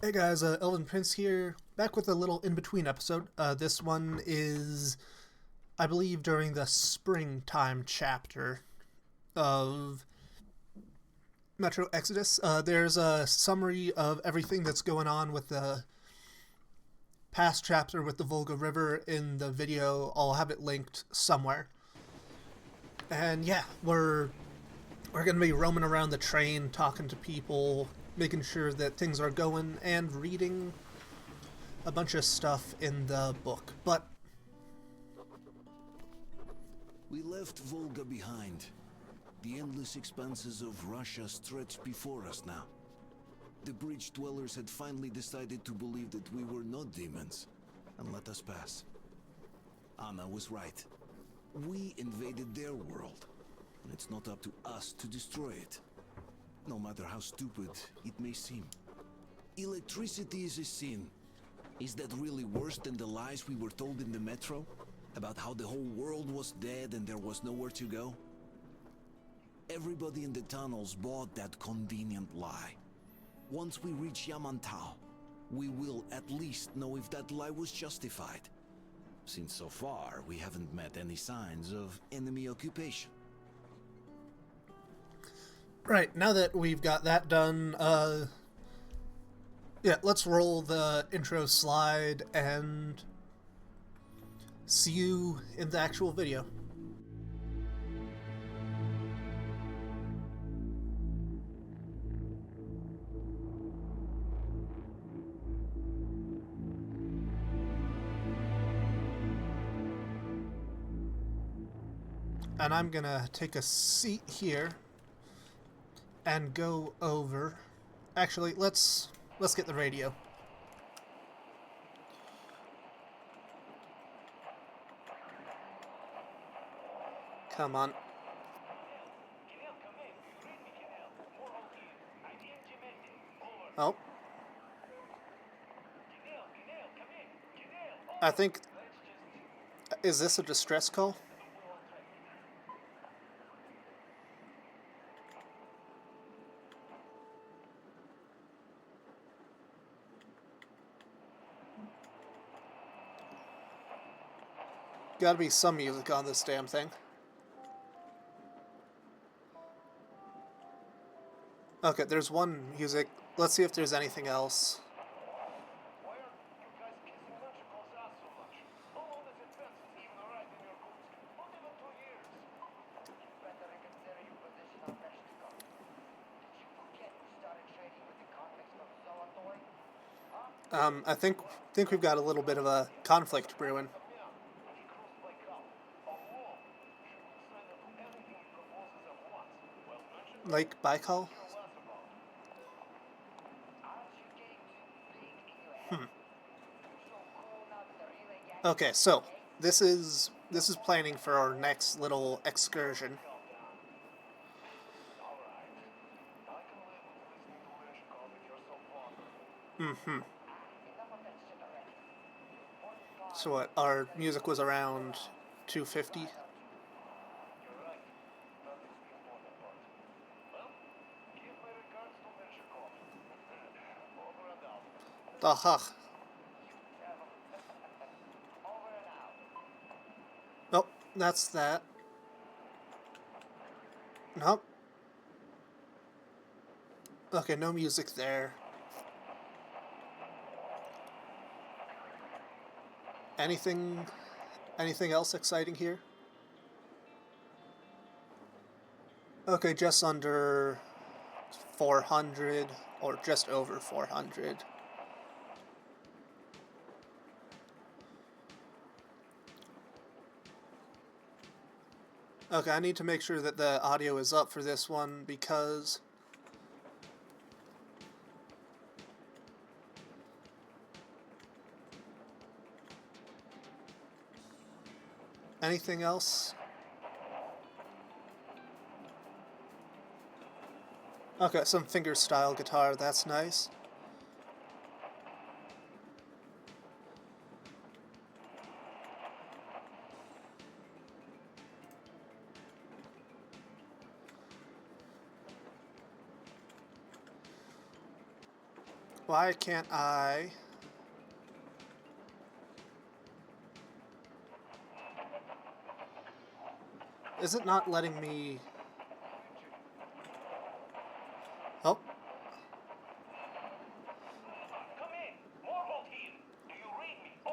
Hey guys, Elvin Prince here, back with a little in-between episode. This one is, I believe, during the springtime chapter of Metro Exodus. There's a summary of everything that's going on with the past chapter with the Volga River in the video. I'll have it linked somewhere. And yeah, we're gonna be roaming around the train, talking to people, making sure that things are going, and reading a bunch of stuff in the book. But We left Volga behind. The endless expanses of Russia stretched before us now. The bridge dwellers had finally decided to believe that we were not demons and let us pass. Anna was right. We invaded their world, and it's not up to us to destroy it, no matter how stupid it may seem. Electricity is a sin. Is that really worse than the lies we were told in the metro? About how the whole world was dead and there was nowhere to go? Everybody in the tunnels bought that convenient lie. Once we reach Yamantau, we will at least know if that lie was justified. Since so far, we haven't met any signs of enemy occupation. right, now that we've got that done, yeah, let's roll the intro slide and see you in the actual video. And I'm gonna take a seat here and go over. Actually, let's get the radio. Come on. Oh, I think, is this a distress call? Gotta be some music on this damn thing. Okay, there's one music. Let's see if there's anything else. I think we've got a little bit of a conflict brewing. Lake Baikal? Okay, so this is planning for our next little excursion. So what? Our music was around 250. Aha. Nope, that's that. Nope. Okay, no music there. Anything anything else exciting here? Okay, just under 400 or just over 400. Okay, I need to make sure that the audio is up for this one because anything else? Okay, some fingerstyle guitar, that's nice. Why can't I... Is it not letting me... Oh.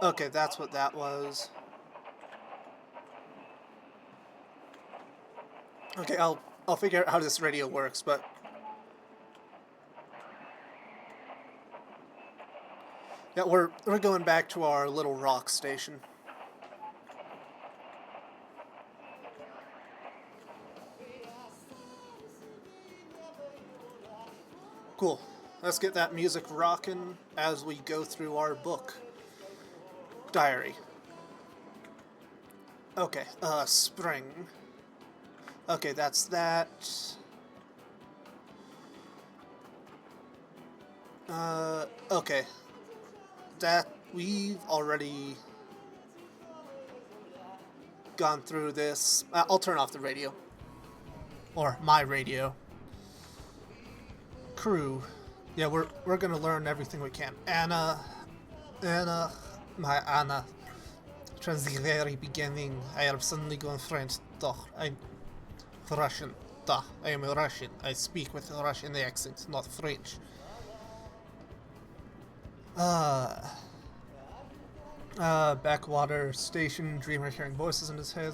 Okay, that's what that was. Okay, I'll figure out how this radio works, but... Yeah, we're going back to our little rock station. Cool. Let's get that music rocking as we go through our book. Diary. Okay, spring. Okay, that's that. Okay. That, we've already gone through this. I'll turn off the radio. Or my radio. Crew. Yeah, we're gonna learn everything we can. Anna, my Anna. From the very beginning, I have suddenly gone French. Doch, I'm Russian. Doch, I am Russian. I speak with a Russian accent, not French. Backwater station, dreamer hearing voices in his head.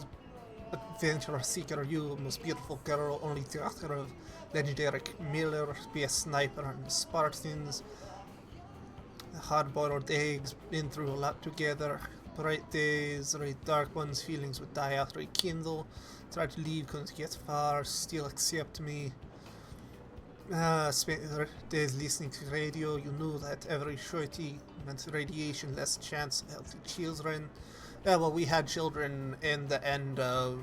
Adventurer seeker, you, most beautiful girl, only daughter of legendary Miller, be a sniper and the Spartans. Hard-boiled eggs, been through a lot together. Bright days, right dark ones, feelings would die after I kindle. Try to leave, couldn't get far, still accept me. Spent days listening to radio, you knew that every shorty meant radiation, less chance, healthy children. Yeah, well, we had children in the end of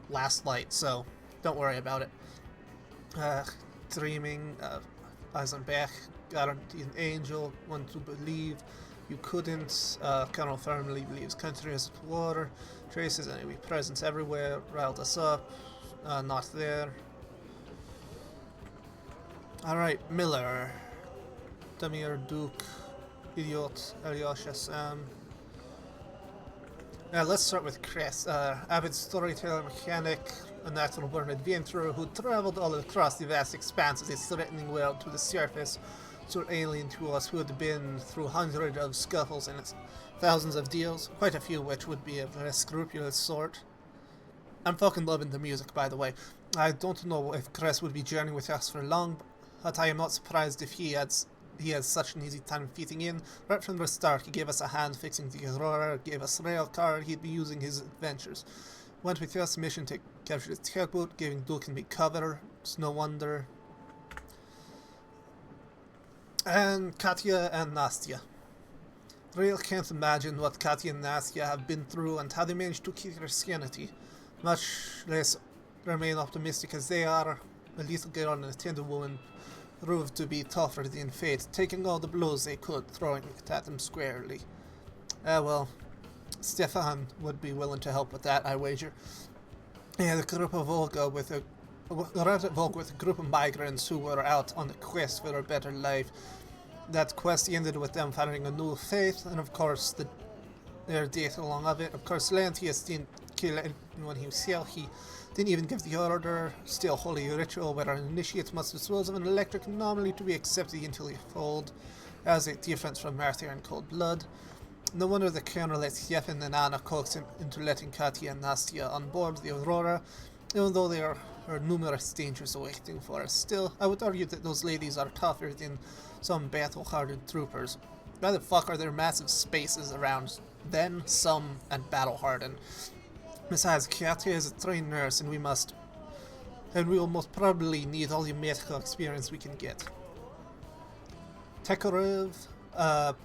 last light, so don't worry about it. Dreaming, Eisenbach, guaranteed an angel, want to believe. You couldn't. Colonel firmly believes country is at war. Traces enemy presence everywhere. Riled us up. Not there. Alright, Miller. Damir, Duke. Idiot. Alyosha, Sam. Let's start with Chris. Avid storyteller, mechanic, a natural born adventurer who traveled all across the vast expanse of this threatening world to the surface. So alien to us, who had been through hundreds of scuffles and thousands of deals, quite a few which would be of a scrupulous sort. I'm fucking loving the music, by the way. I don't know if Chris would be journeying with us for long, but I am not surprised if he has such an easy time fitting in. Right from the start, he gave us a hand fixing the Aurora, gave us rail car he'd be using his adventures. Went with us mission to capture the tugboat, giving Duke and me cover. It's no wonder. And Katya and Nastya. Real can't imagine what Katya and Nastya have been through and how they managed to keep their sanity. Much less remain optimistic as they are. A little girl and a tender woman proved to be tougher than fate, taking all the blows they could, throwing it at them squarely. Well, Stefan would be willing to help with that, I wager. He had a group of Volga arrived at Volga with a group of migrants who were out on a quest for a better life. That quest ended with them finding a new faith, and of course their death along of it. Of course, Lantius didn't kill anyone himself. He didn't even give the order. Still holy ritual where an initiate must dispose of an electric anomaly to be accepted into the fold, as a difference from murder and cold blood. No wonder the colonel let Stefan and Anna coax him into letting Katya and Nastya on board the Aurora, even though there are numerous dangers awaiting for us. Still, I would argue that those ladies are tougher than some battle-hardened troopers. Why the fuck are there massive spaces around them, some, and battle-hardened? Besides, Katya is a trained nurse, and we will most probably need all the medical experience we can get. Tekharev,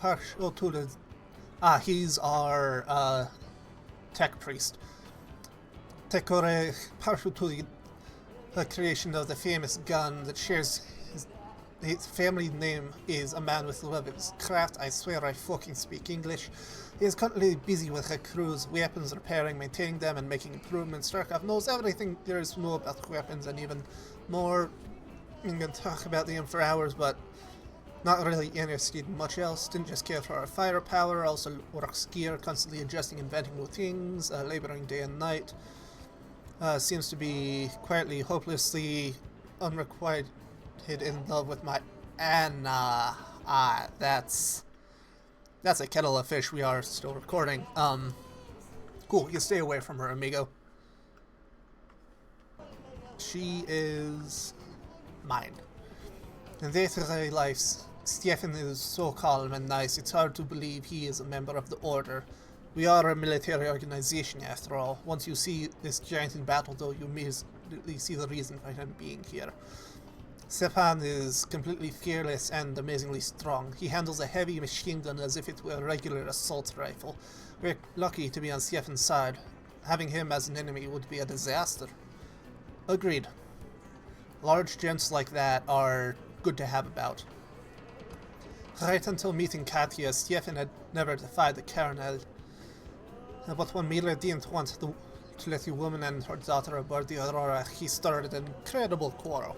partial to the... he's our, tech priest. Tekharev, partial to the creation of the famous gun that shares his family name is a man with love of his craft. I swear I fucking speak English. He is currently busy with her crew's weapons, repairing, maintaining them, and making improvements. Starkov knows everything there is to know about weapons, and even more. I'm gonna talk about him for hours, but not really interested in much else. Didn't just care for our firepower, also works gear, constantly adjusting, inventing new things, laboring day and night. Seems to be quietly, hopelessly, unrequited in love with my Anna. That's a kettle of fish. We are still recording. Cool, you stay away from her, amigo. She is mine. In day-to-day life, Stefan is so calm and nice, it's hard to believe he is a member of the Order. We are a military organization, after all. Once you see this giant in battle, though, you immediately see the reason for him being here. Stepan is completely fearless and amazingly strong. He handles a heavy machine gun as if it were a regular assault rifle. We're lucky to be on Stefan's side. Having him as an enemy would be a disaster. Agreed. Large gents like that are good to have about. Right until meeting Katya, Stefan had never defied the Colonel. But when Miller didn't want to let the woman and her daughter aboard the Aurora, he started an incredible quarrel.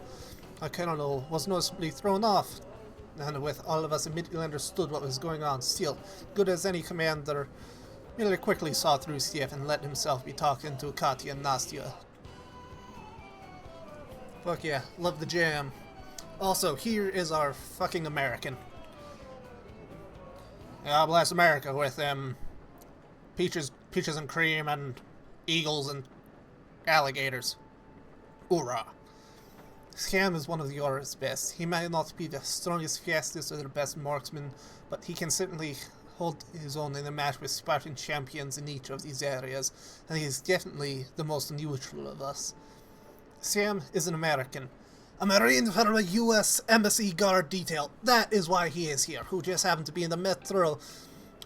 The Colonel was noticeably thrown off, and with all of us immediately understood what was going on. Still, good as any commander, Miller quickly saw through Stefan and let himself be talked into Katya and Nastya. Fuck yeah, love the jam. Also, here is our fucking American. God bless America with them peaches and cream and eagles and alligators. Hoorah. Scam is one of the Aura's best. He may not be the strongest, fastest, or the best marksman, but he can certainly hold his own in a match with Spartan champions in each of these areas, and he is definitely the most neutral of us. Sam is an American. A Marine from a U.S. Embassy Guard detail. That is why he is here, who just happened to be in the metro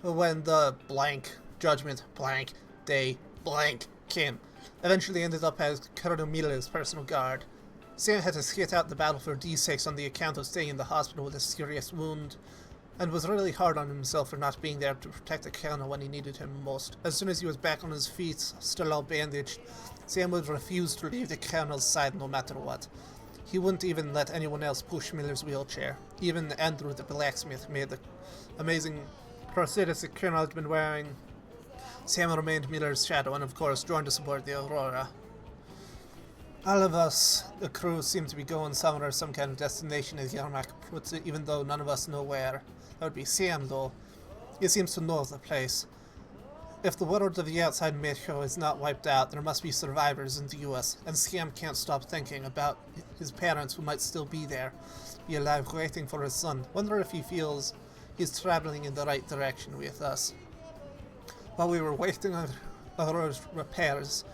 when the blank judgment blank day blank came. Eventually ended up as Colonel Miller's personal guard. Sam had to skate out the battle for D6 on the account of staying in the hospital with a serious wound, and was really hard on himself for not being there to protect the Colonel when he needed him most. As soon as he was back on his feet, still all bandaged, Sam would refuse to leave the Colonel's side no matter what. He wouldn't even let anyone else push Miller's wheelchair. Even Andrew the blacksmith made the amazing prosthetics the Colonel had been wearing. Sam remained Miller's shadow and of course joined us aboard the Aurora. All of us, the crew, seem to be going somewhere, some kind of destination, as Yarmak puts it, even though none of us know where. That would be Sam, though. He seems to know the place. If the world of the outside metro is not wiped out, there must be survivors in the US, and Sam can't stop thinking about his parents who might still be there, be alive waiting for his son. Wonder if he feels he's traveling in the right direction with us. While we were waiting on Aurora's repairs,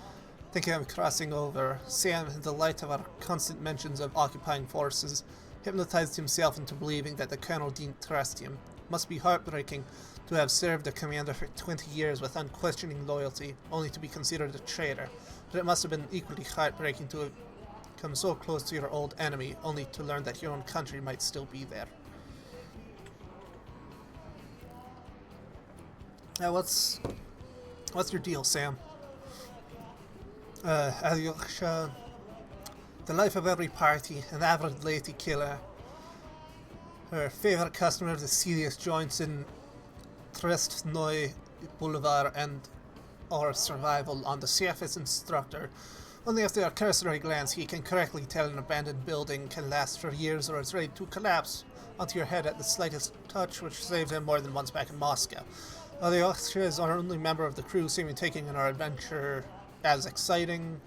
thinking of crossing over, Sam, in the light of our constant mentions of occupying forces, hypnotized himself into believing that the Colonel didn't trust him. Must be heartbreaking to have served a commander for 20 years with unquestioning loyalty, only to be considered a traitor. But it must have been equally heartbreaking to have come so close to your old enemy, only to learn that your own country might still be there. Now, what's your deal, Sam? Alyosha, the life of every party, an avid lady killer. Her favorite customer, the serious joints in Trestnoy Boulevard, and our survival on the surface instructor. Only after a cursory glance he can correctly tell an abandoned building can last for years or is ready to collapse onto your head at the slightest touch, which saved him more than once back in Moscow. Alyosha is our only member of the crew, seeming taking in our adventure as exciting.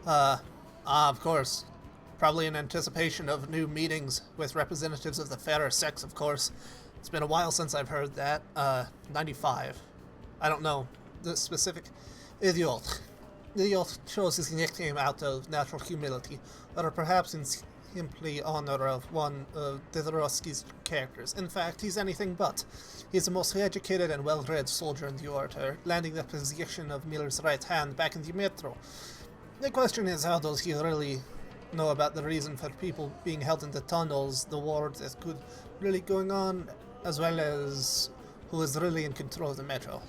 Of course. Probably in anticipation of new meetings with representatives of the fairer sex, of course. It's been a while since I've heard that. 95. I don't know the specific. Idiot. Idiot chose his nickname out of natural humility, or perhaps in simply honor of one of Diderotski's characters. In fact, he's anything but. He's the most educated and well-read soldier in the Order, landing the position of Miller's right hand back in the metro. The question is, how does he really know about the reason for people being held in the tunnels, the war that could really going on, as well as who is really in control of the metro?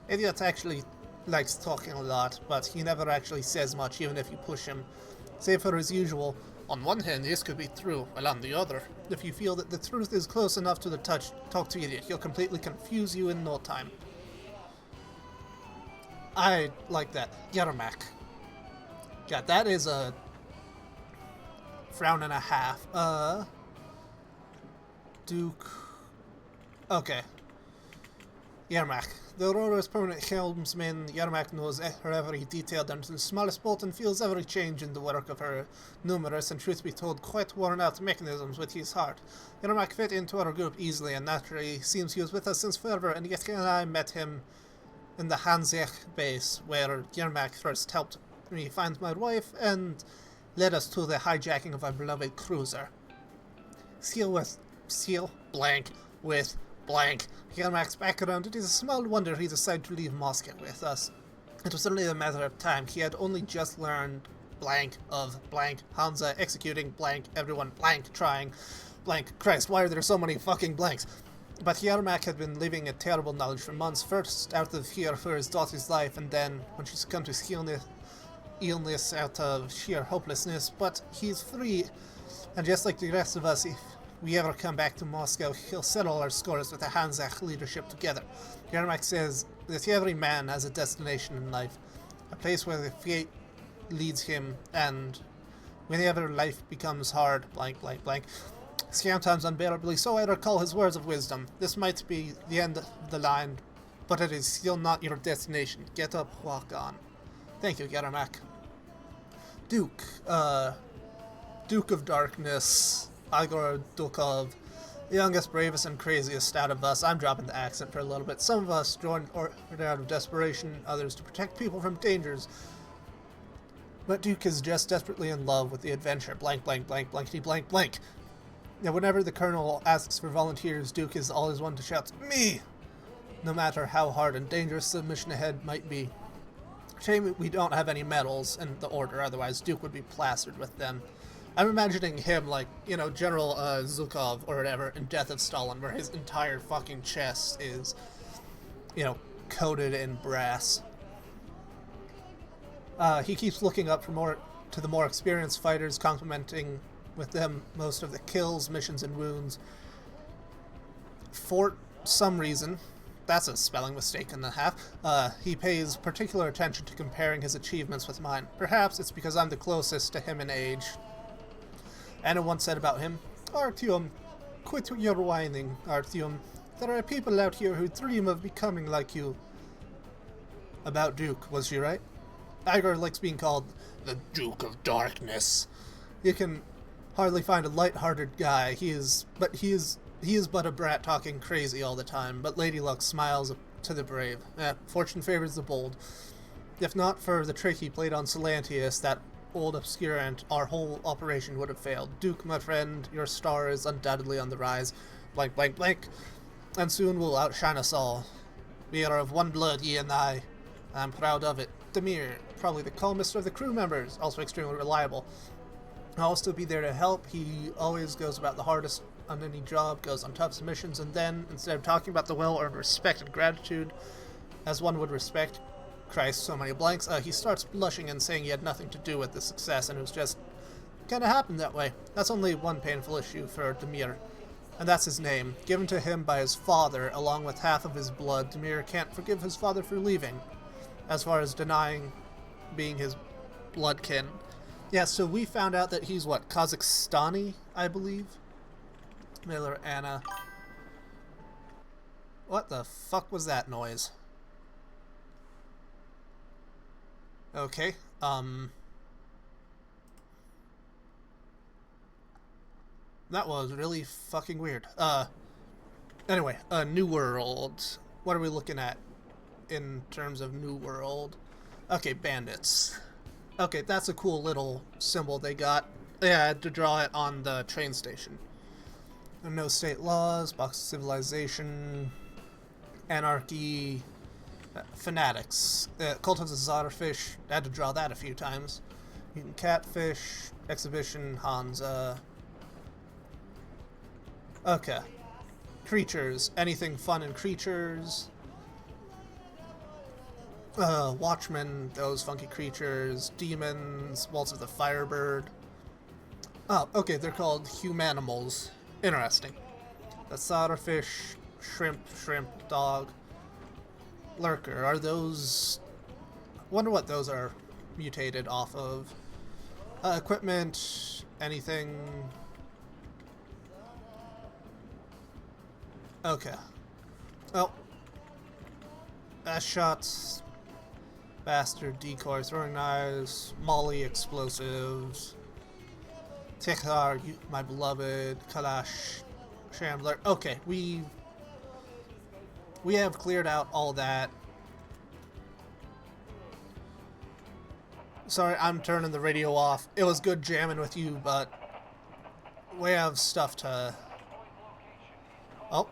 Idiot actually likes talking a lot, but he never actually says much, even if you push him. Save for his usual, On one hand, this could be true, while on the other, if you feel that the truth is close enough to the touch, talk to idiot. He'll completely confuse you in no time. I like that. Yermak. Yeah, that is a frown and a half. Duke. Okay. Yermak. The Aurora's permanent helmsman, Yermak knows her every detail down to the smallest bolt and feels every change in the work of her numerous and, truth be told, quite worn-out mechanisms with his heart. Yermak fit into our group easily and naturally. Seems he was with us since forever, and yet I met him in the Hanzech base, where Yermak first helped me find my wife and led us to the hijacking of our beloved cruiser. Seal blank with blank. Yermak's background, it is a small wonder he decided to leave Moscow with us. It was only a matter of time. He had only just learned blank of blank Hansa executing blank everyone blank trying blank. Christ, why are there so many fucking blanks? But Yermak had been living a terrible knowledge for months, first out of fear for his daughter's life, and then when she succumbed to illness out of sheer hopelessness. But he's free, and just like the rest of us, if we ever come back to Moscow, he'll settle our scores with the Hanzach leadership together. Yermak says that every man has a destination in life, a place where the fate leads him, and whenever life becomes hard, blank, blank, blank, sometimes unbearably so, I recall his words of wisdom. This might be the end of the line, but it is still not your destination. Get up, walk on. Thank you, Yermak. Duke. Duke of Darkness. Igor Dukov. The youngest, bravest, and craziest out of us. I'm dropping the accent for a little bit. Some of us joined out of desperation, others to protect people from dangers. But Duke is just desperately in love with the adventure. Blank, blank, blank, blankety, blank, blank. Now, whenever the Colonel asks for volunteers, Duke is always one to shout, "Me!" No matter how hard and dangerous the mission ahead might be. Shame we don't have any medals in the order, otherwise Duke would be plastered with them. I'm imagining him like, General Zhukov or whatever in Death of Stalin, where his entire fucking chest is, coated in brass. He keeps looking up to the more experienced fighters, complimenting with them most of the kills, missions, and wounds. For some reason, that's a spelling mistake and a half, he pays particular attention to comparing his achievements with mine. Perhaps it's because I'm the closest to him in age. Anna once said about him, "Artyom, quit your whining, Artyom. There are people out here who dream of becoming like you." About Duke, was she right? Igor likes being called the Duke of Darkness. You can hardly find a light-hearted guy. He is but a brat talking crazy all the time, but Lady Luck smiles to the brave. Fortune favors the bold. If not for the trick he played on Silantius, that old obscurant, our whole operation would have failed. Duke, my friend, your star is undoubtedly on the rise. Blank, blank, blank. And soon will outshine us all. We are of one blood, ye and I. I'm proud of it. Demir, probably the calmest of the crew members, also extremely reliable. I'll also be there to help. He always goes about the hardest on any job, goes on tough missions, and then, instead of talking about the well-earned respect and gratitude, as one would respect, Christ, so many blanks, he starts blushing and saying he had nothing to do with the success, and it was just kind of happened that way. That's only one painful issue for Demir, and that's his name. Given to him by his father, along with half of his blood, Demir can't forgive his father for leaving, as far as denying being his bloodkin. Yeah, so we found out that he's, Kazakhstani, I believe? Miller, Anna. What the fuck was that noise? Okay, that was really fucking weird. Anyway, New World. What are we looking at in terms of New World? Okay, bandits. Okay, that's a cool little symbol they got. Yeah, I had to draw it on the train station. No state laws, box of civilization, anarchy, fanatics. Cult of the Czarfish, I had to draw that a few times. Mutant catfish, exhibition, Hansa. Okay. Creatures, anything fun in creatures. Watchmen, those funky creatures. Demons, Waltz of the Firebird. Oh, okay, they're called humanimals. Interesting. The solderfish, shrimp, dog, lurker. Are those... Wonder what those are mutated off of. Equipment, anything... Okay. Oh. Best shots. Bastard, decoy, throwing knives, molly, explosives. Tikhar, my beloved, Kalash, Shambler. Okay, we have cleared out all that. Sorry, I'm turning the radio off. It was good jamming with you, but we have stuff to... Oh.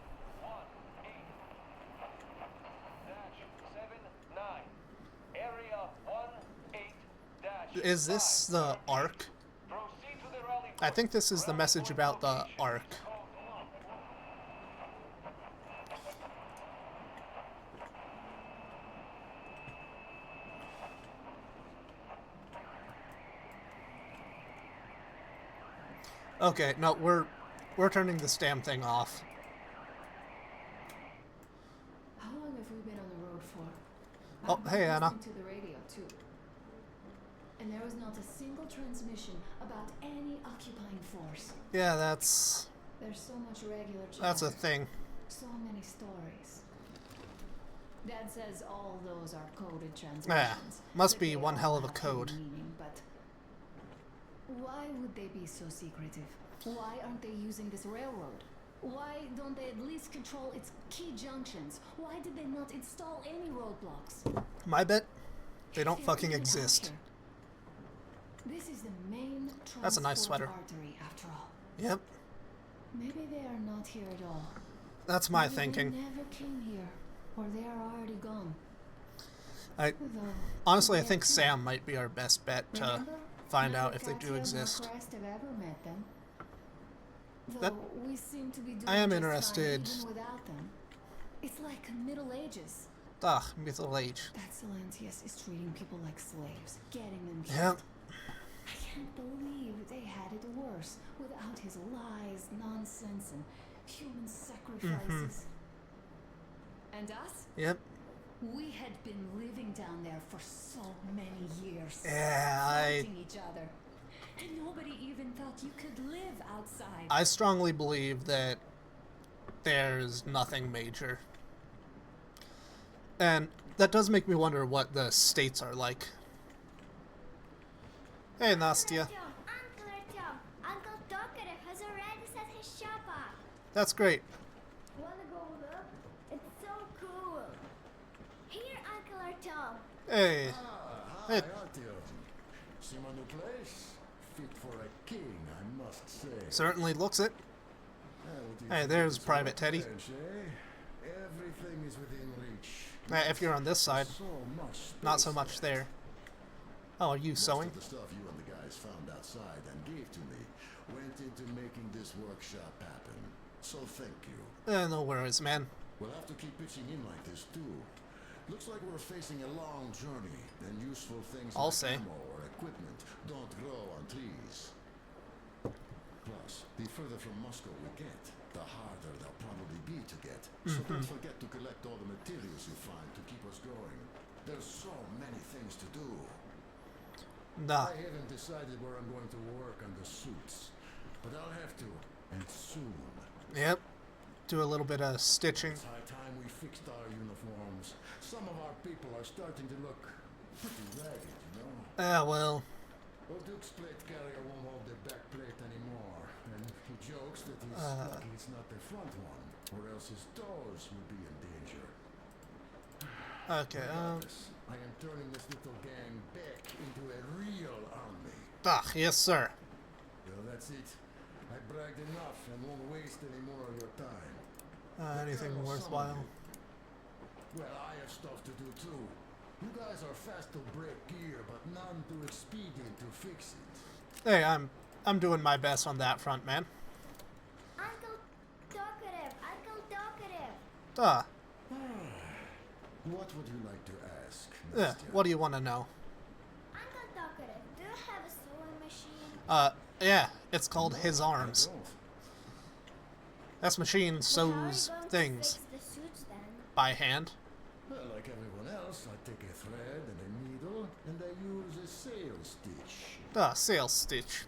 Is this the Ark? I think this is the message about the Ark. Okay, no, we're turning this damn thing off. How long have we been on the road for? Oh, hey, Anna. To the radio too. And there was not a single transmission about any occupying force. Yeah, that's There's so much regular chatter. a thing. So many stories. Dad says all those are coded transmissions. Yeah, must that be they one all hell of a have code. hidden meaning, but why would they be so secretive? Why aren't they using this railroad? Why don't they at least control its key junctions? Why did they not install any roadblocks? My bet, they don't They're fucking even out exist. here. This is the main That's a nice transport sweater. artery, after all. Yep, Maybe they are not here at all. that's my Maybe thinking. They never came here, or they are already gone. Though, Honestly, I they're think too- Sam might be our best bet to Remember? find out Neither if they do Katya nor exist. Crest have ever met them. Though That- we seem to be doing I am just fine interested. even without them. It's like Middle Ages. Ugh, Mythal Age. That Silantius is treating people like slaves, getting them killed. Yep. I can't believe they had it worse without his lies, nonsense, and human sacrifices. And us? Yep. We had been living down there for so many years. Yeah, fighting each other. And nobody even thought you could live outside. I strongly believe that there's nothing major. And that does make me wonder what the states are like. Hey, Nastya. Uncle Artyom, Uncle Tokarev has already set his shop up. That's great. Wanna go look? It's so cool. Here, Uncle Artyom. Hey. Hi, Hey. Artyom. See my new place? Fit for a king, I must say. Certainly looks it. What do you Hey, think there's of this Private Teddy. bench, eh? Everything is within reach. If you're on this side, So much space not so much there. Oh, are you Most sewing? of the stuff you and the guys found outside and gave to me went into making this workshop happen. So thank you. No worries, man. We'll have to keep pitching in like this too. Looks like we're facing a long journey, and useful things I'll like say. ammo or equipment don't grow on trees. Plus, the further from Moscow we get, the harder they'll probably be to get. So don't forget to collect all the materials you find to keep us going. There's so many things to do. Nah. I haven't decided where I'm going to work on the suits, but I'll have to, and soon. Yep. Do a little bit of stitching. It's high time we fixed our uniforms. Some of our people are starting to look pretty ragged, you know? Well, Old Duke's plate carrier won't hold the back plate anymore, and he jokes that he's lucky it's not the front one, or else his toes would be in danger. okay, Regardless, I am turning this little gang back into a real army. yes, sir. Well, that's it. I bragged enough and won't waste any more of your time. Anything Colonel worthwhile? Somerville. Well, I have stuff to do too. You guys are fast to break gear, but none too expedient to fix it. Hey, I'm doing my best on that front, man. Uncle Tokarev, Uncle Tokarev. Ah, What would you like to ask, yeah. Nastya? What do you want to know? Uncle Tokarev, do you have a sewing machine? Yeah, it's called His I Arms. don't. This machine But how are you sews going to things fix the suits then? by hand. Well, like everyone else, I take a thread and a needle, and I use a sail stitch. Ah, sales stitch.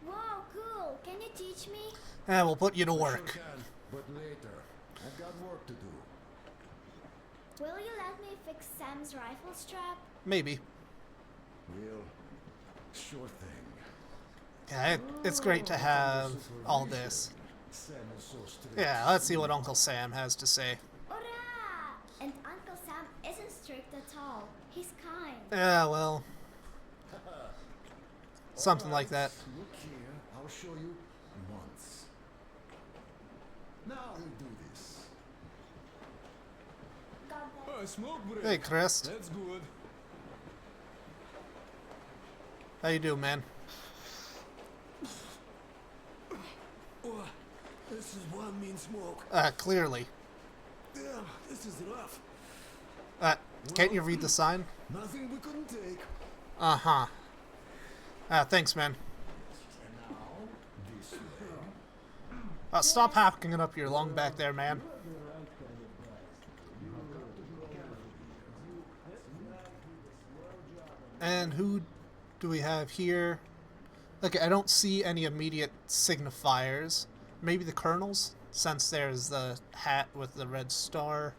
Wow, cool. Can you teach me? And we'll put you to Sure work. can, but later. I've got work to do. Will you let me fix Sam's rifle strap? Maybe. Well, sure thing. Yeah, it's great to have all this. Sam is so strict. Yeah, let's see what Uncle Sam has to say. Hurrah! And Uncle Sam isn't strict at all. He's kind. Yeah, well, something like that. Look here, I'll show you once. Now we'll do this. Got that. Smoke break. Hey, Chris. That's good. How you doing, man? Oh, this is one mean smoke. Clearly. Damn, this is rough. Can't you read the sign? Nothing we couldn't take. Uh-huh. Thanks, man. And now, this way. Stop hacking it up your lung back there, man. And who do we have here? Okay, I don't see any immediate signifiers. Maybe the colonels, since there's the hat with the red star.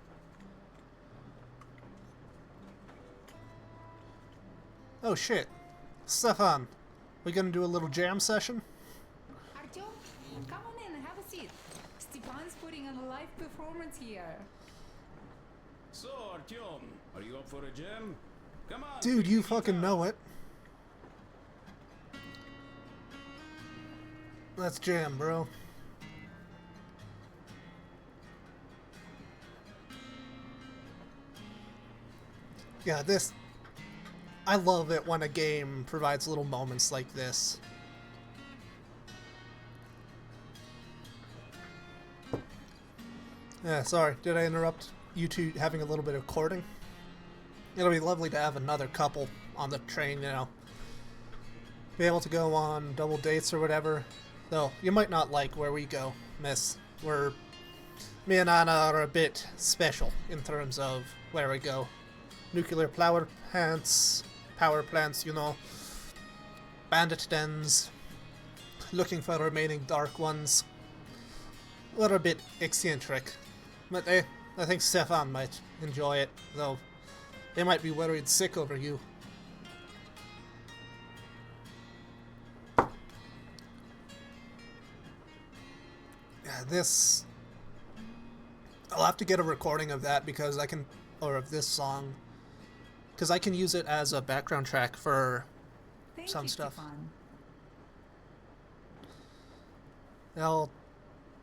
Oh shit. Stefan, we gonna do a little jam session? Artyom, come on in and have a seat. Stepan's putting on a live performance here. So, Artyom, are you up for a jam? Come on. Dude, you pick the fucking guitar. know it. Let's jam, bro. Yeah, this... I love it when a game provides little moments like this. Yeah, sorry, did I interrupt you two having a little bit of courting? It'll be lovely to have another couple on the train, you know. Be able to go on double dates or whatever. Though, you might not like where we go, miss. Me and Anna are a bit special in terms of where we go. Nuclear power plants, you know. Bandit dens. Looking for remaining dark ones. We're a bit eccentric. But I think Stefan might enjoy it, though. They might be worried sick over you. Yeah, this... I'll have to get a recording of that because I can... Or of this song. Because I can use it as a background track for Thank some you, stuff. Stepan. I'll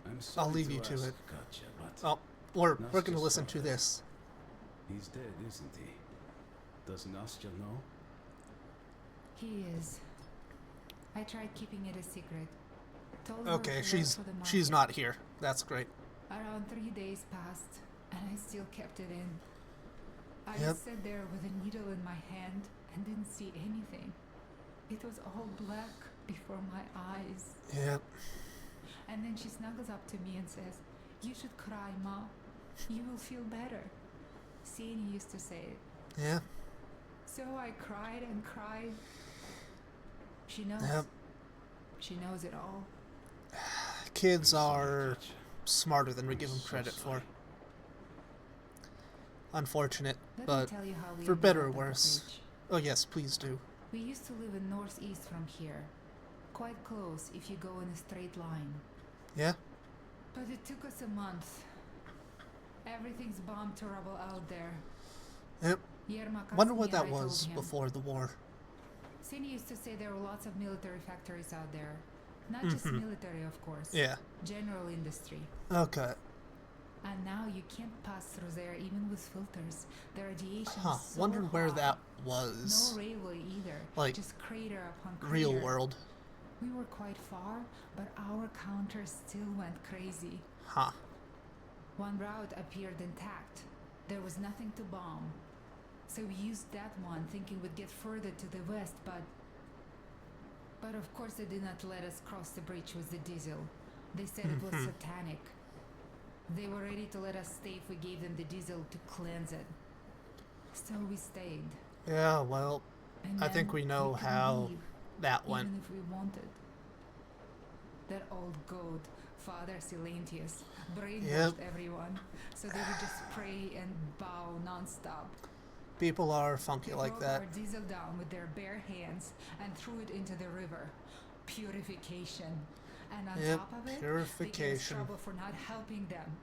I'm sorry leave you to ask, it. Katya, but Oh, we're That's gonna just listen all to right. this. he's dead, isn't he? Does Nastya know? He is. I tried keeping it a secret. Told her Okay, to look she's for the she's market. not here. That's great. Around 3 days passed, and I still kept it in. I Yep. sat there with a needle in my hand and didn't see anything. It was all black before my eyes. Yeah. And then she snuggles up to me and says, "You should cry, Ma. You will feel better." Sienna used to say it. Yeah. So I cried and cried. She knows. Yep. She knows it all. Kids I'm sorry, are Katya. smarter than we I'm give them so credit for. sorry. Unfortunate, Let but me tell you how we for ended better up or at the worse. bridge. Oh yes, please do. We used to live in northeast from here. Quite close if you go in a straight line. Yeah. But it took us a month. Everything's bombed to rubble out there. Yep. Yermak asked Wonder me what and that I told was him. before the war. Cindy used to say there were lots of military factories out there. Not just Mhm. military, of course. Yeah. General industry. Okay. And now you can't pass through there even with filters. The radiation Huh. is so Wondered where hot. that was. No railway either. Like, just crater upon crater. Real world. We were quite far, but our counter still went crazy. Huh. One route appeared intact. There was nothing to bomb. So we used that one, thinking we'd get further to the west, but But of course they did not let us cross the bridge with the diesel. They said it was satanic. They were ready to let us stay if we gave them the diesel to cleanse it. So we stayed. Yeah, well, And I think then we know couldn't how leave, that went. even if we wanted. That old goat, Father Silentius, brainwashed everyone, so they would just pray and bow non-stop. People are funky They like broke that. our diesel down with their bare hands and threw it into the river. Purification. And on Yep, top of it, they gave us purification. trouble for not helping them.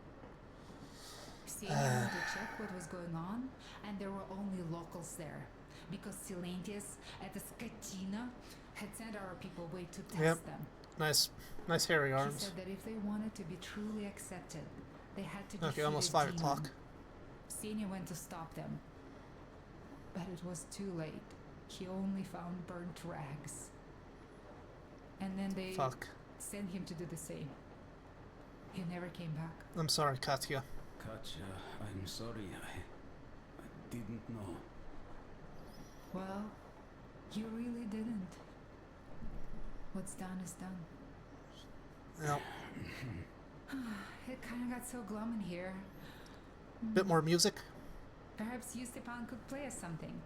Senior went to check what was going on, and there were only locals there. Because Silentius at the Scatina had sent our people away to test Yep. them. Nice hairy He arms. said that if they wanted to be truly accepted, they had to Okay, defeat almost a 5 demon. o'clock. Senior went to stop them, but it was too late. He only found burnt rags. And then they Fuck. sent him to do the same. He never came back. I'm sorry, Katya. Katya, I'm sorry. I didn't know. Well, you really didn't. What's done is done. Yep. It kind of got so glum in here. Bit more music. Perhaps you, Stepan, could play us something.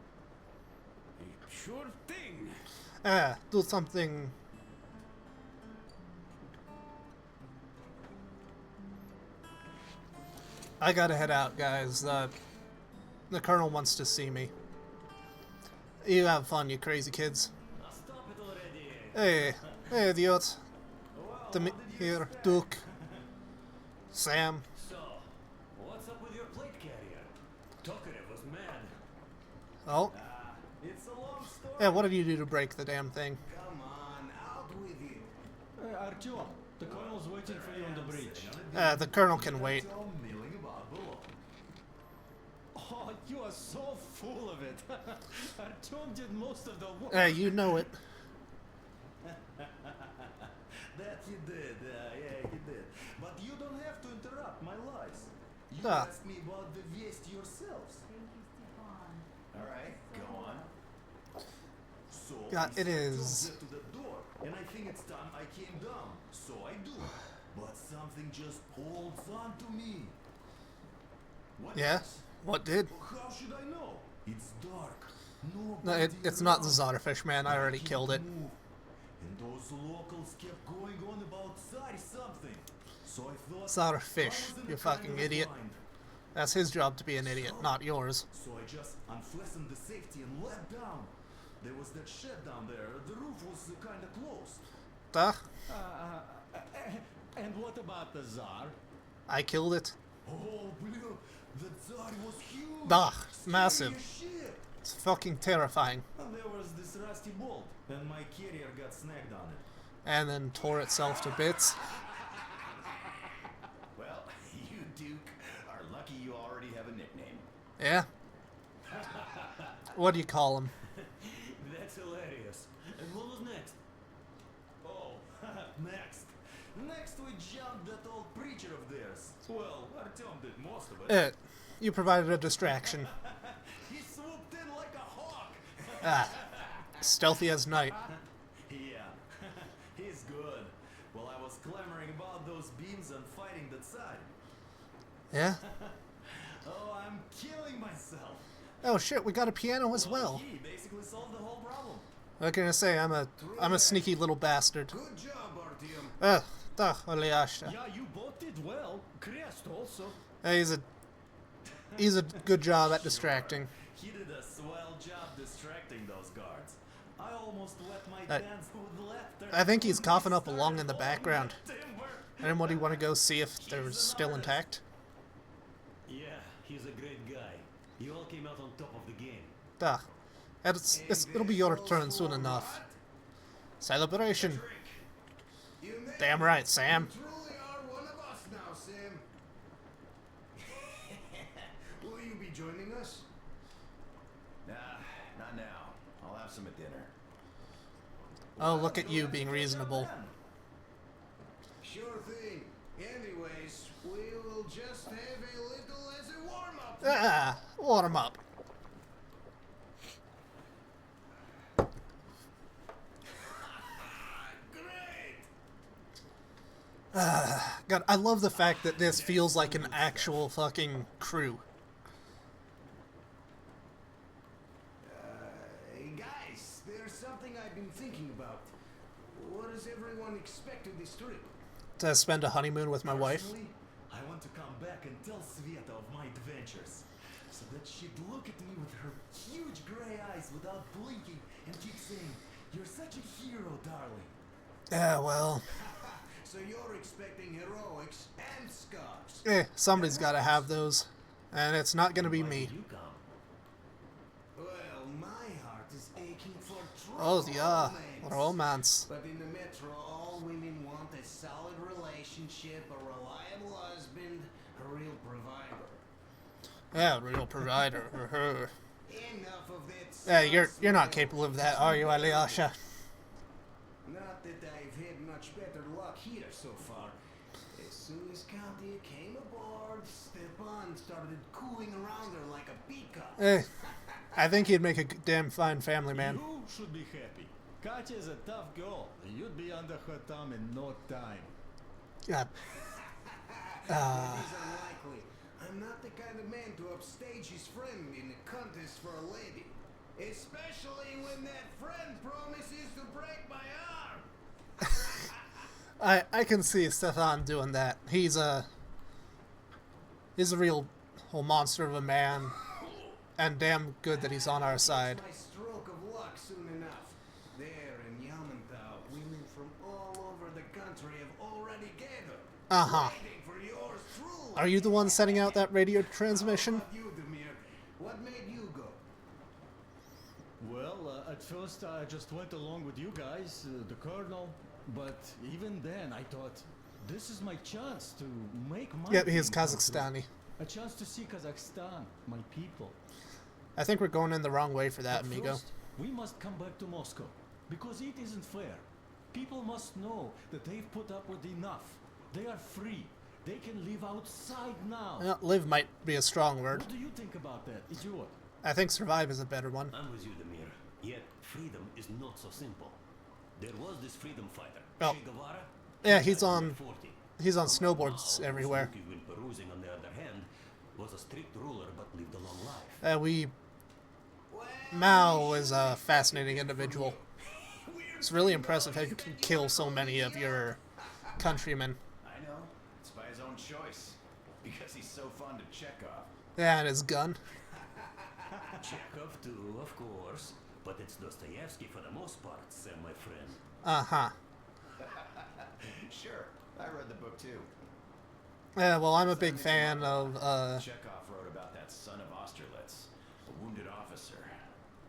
Sure thing. Do something. I gotta head out, guys. The Colonel wants to see me. You have fun, you crazy kids. Stop it already. Hey, idiot. Well, Here, Duke. Sam. So, what's up with your plate carrier? Tokarev was mad. Oh, It's a long story. yeah, what did you do to break the damn thing? Come on, out with it. Artyom, the colonel's waiting for you on the bridge. The Colonel can wait. Milling about below. Oh, you are so full of it. Artyom did most of the work. You know it. That he did, yeah, he did. But you don't have to interrupt my lies. You Ah. asked me about the Vest yourselves. Alright, go on. So Yeah, he it said, is. "Don't get to the door, and I think it's time I came down. So I do. But something just holds on to me. What Yeah? is? What did? How should I know? It's dark. No, it's not the Zotterfish, man. I already killed it. Move. And those locals kept going on about Tsar something. So I thought Zotterfish, I was in you a fucking kind of a idiot. bind. That's his job to be an idiot, not yours. So I just unfastened the safety and let down. There was that shed down there. The roof was kind of closed. Duh. And what about the Tsar? I killed it. Oh, blue. The Tsar was huge. Duh. Scary Massive. as shit. It's fucking terrifying. And there was this rusty bolt, and my carrier got snagged on it. And then tore itself to bits. Well, you, Duke, are lucky you already have a nickname. Yeah? What do you call him? That's hilarious. And what was next? Oh, next. Next we jumped that old preacher of theirs. Well, Artyom did most of it. You provided a distraction. He swooped in like a hawk. Ah. Stealthy as night. Yeah, he's good. Well, I was clamoring about those beams and fighting the Tsar. Yeah? Oh, I'm killing myself. Oh shit, we got a piano as well. He basically solved the whole problem. What can I say? I'm a sneaky little bastard. Good job, Artyom. Yeah, you both did well. Crest also. He's a good job at distracting. He did a swell job distracting those guards. I almost wet my I- pants with laughter. I think he's when coughing he up along in the started background. hauling timber. Anybody want to go see if they're still intact? Yeah, he's a great guy. You all came out on top of the game. Duh. It'll be your turn soon enough. Celebration. You made Damn right, Sam. You truly are one of us now, Sam. Will you be joining us? Nah, not now. I'll have some at dinner. Oh, look at you being reasonable. Sure thing. Anyways, we will just have a little as a warm-up. Ah, warm up. God, I love the fact that this feels like an actual fucking crew. Hey guys, there's something I've been thinking about. What does everyone expect of this trip? To spend a honeymoon with my wife. Personally, I want to come back and tell Sveta of my adventures, so that she'd look at me with her huge gray eyes without blinking and keep saying, "You're such a hero, darling." Yeah, well, So you're expecting heroics and scars. somebody's got to have those, and it's not gonna be Why me. did you come? Well, my heart is aching for true Oh yeah, romance. romance. But in the metro, all women want a solid relationship, a reliable husband, a real provider. Yeah, real provider. Enough of that. Yeah, you're not sauce, capable of that, are you, Alyosha? Not that I've had much better luck here so far. As soon as Katya came aboard, Stepan started cooling around her like a peacock. I think he'd make a damn fine family man. You should be happy. Katya's a tough girl. You'd be under her thumb in no time. God. That is unlikely. I'm not the kind of man to upstage his friend in a contest for a lady. Especially when that friend promises to break my arm. I can see Stefan doing that. He's a real whole monster of a man, and damn good that he's on our side. My stroke of luck soon enough. There in Yamantau, women from all over the country have already gathered. Uh-huh. Waiting for yours truly. Are you the one setting out that radio transmission? How about you, Demir? What made you go? Well, at first I just went along with you guys, the colonel. But even then, I thought, this is my chance to make my Yep, he is dream come true. Kazakhstani. A chance to see Kazakhstan, my people. I think we're going in the wrong way for that, But amigo. first, we must come back to Moscow, because it isn't fair. People must know that they've put up with enough. They are free. They can live outside now. Well, live might be a strong word. What do you think about that, idiot? I think survive is a better one. I'm with you, Demir. Yet freedom is not so simple. There was this freedom fighter, Oh. Che Guevara. Yeah, He he's died on when 40. he's on snowboards Mao, everywhere. who's looking and perusing, on the other hand, was a strict ruler but lived a long life. Mao is a fascinating individual. It's really impressive how you can kill so many of your countrymen. I know. It's by his own choice. Because he's so fond of Chekhov. Yeah, and his gun. Chekhov too, of course. But it's Dostoevsky for the most part, Sam, my friend. Uh-huh. Sure. I read the book too. Yeah, well, I'm a big fan of, Chekhov wrote about that son of Austerlitz, a wounded officer.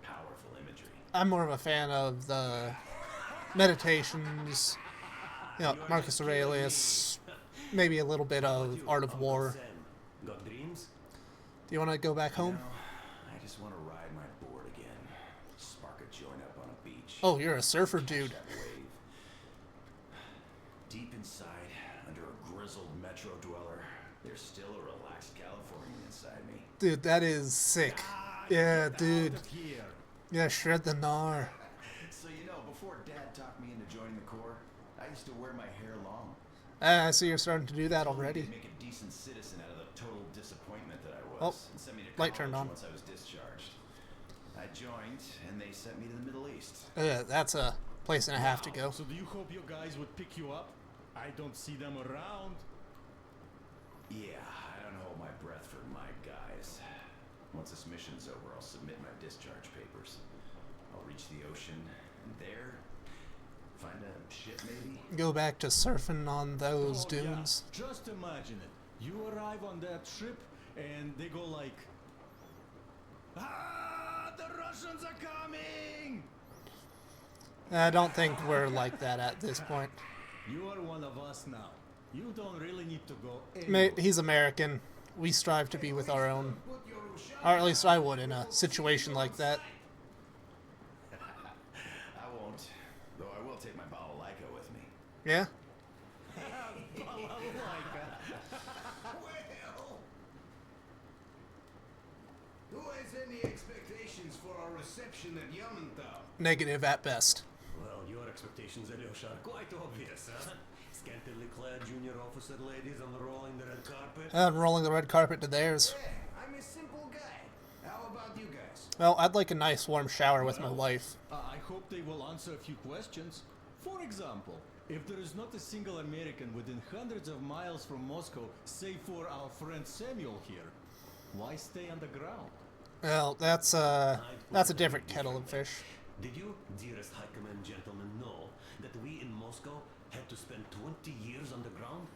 Powerful imagery. I'm more of a fan of the Meditations, you know, Marcus Aurelius, maybe a little bit of Art of War. Sam, got dreams? Do you want to go back home? No, I just want to ride my board again. Spark a joint up on a beach. Oh, you're a surfer dude. That wave. Deep inside, under a grizzled metro dweller, there's still a relaxed Californian inside me. Dude, that is sick. Yeah, dude. Out of here. Yeah, shred the gnar. So you know, before Dad talked me into joining the Corps, I used to wear my hair long. I see you're starting to do that Told me already. they'd make a decent citizen out of the total disappointment that I Oh, was, and sent me to light college turned on. once I was discharged. I joined, and they sent me to the Middle East. That's a place and a half to go. So do you hope your guys would pick you up? I don't see them around. Yeah, I don't hold my breath for my guys. Once this mission's over, I'll submit my discharge papers. I'll reach the ocean, and there, find a ship maybe. Go back to surfing on those Oh, yeah. dunes. Just imagine it. You arrive on that ship, and they go like, "Ah, the Russians are coming!" I don't think we're like that at this point. You are one of us now. You don't really need to go Mate, he's American. We strive to be with our own. Or at least I would in a situation like that. I won't, though I will take my balalaika with me. Yeah? Well, who has any expectations for our reception at Yamantau? Negative at best. Well, your expectations, Alyosha, are quite obvious, huh? Scantily clad junior officer ladies unrolling the red carpet? I'm rolling the red carpet to theirs. Yeah, I'm a simple guy. How about you guys? Well, I'd like a nice warm shower with my wife. I hope they will answer a few questions. For example, if there is not a single American within hundreds of miles from Moscow, save for our friend Samuel here, why stay underground? Well, that's a different kettle of fish. Did you, dearest High Command gentlemen, know that we in Moscow had to spend 20 years underground?